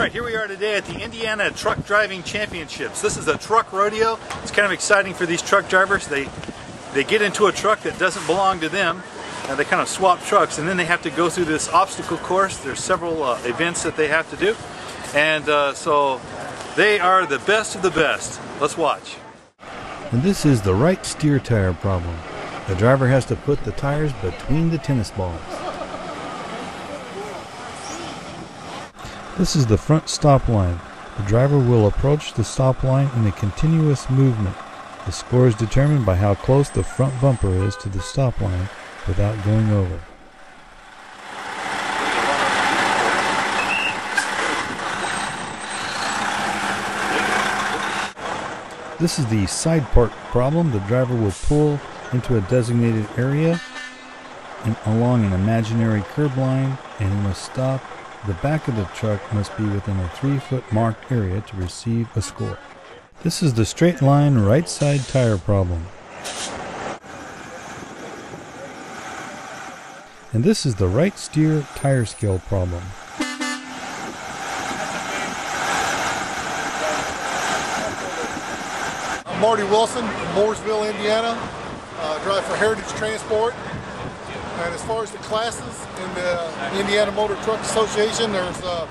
Alright, here we are today at the Indiana Truck Driving Championships. This is a truck rodeo. It's kind of exciting for these truck drivers. They get into a truck that doesn't belong to them, and they kind of swap trucks, and then they have to go through this obstacle course. There's several events that they have to do, and so they are the best of the best. Let's watch. And this is the right steer tire problem. The driver has to put the tires between the tennis balls. This is the front stop line. The driver will approach the stop line in a continuous movement. The score is determined by how close the front bumper is to the stop line without going over. This is the side park problem. The driver will pull into a designated area and along an imaginary curb line, and he must stop. The back of the truck must be within a 3-foot marked area to receive a score. This is the straight line right side tire problem. And this is the right steer tire scale problem. I'm Marty Wilson from Mooresville, Indiana. Drive for Heritage Transport. And as far as the classes in the Indiana Motor Truck Association, there's a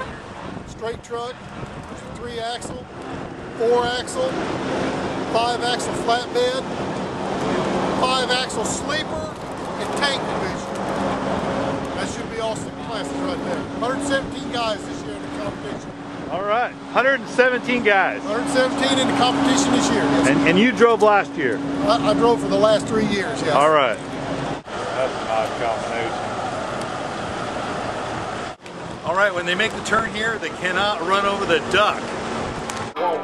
straight truck, 3-axle, 4-axle, 5-axle flatbed, 5-axle sleeper, and tank division. That should be all 6 classes right there. 117 guys this year in the competition. All right, 117 guys. 117 in the competition this year, yes. And you drove last year? I drove for the last 3 years, yes. All right. That's an odd combination. All right, when they make the turn here, they cannot run over the duck. Whoa.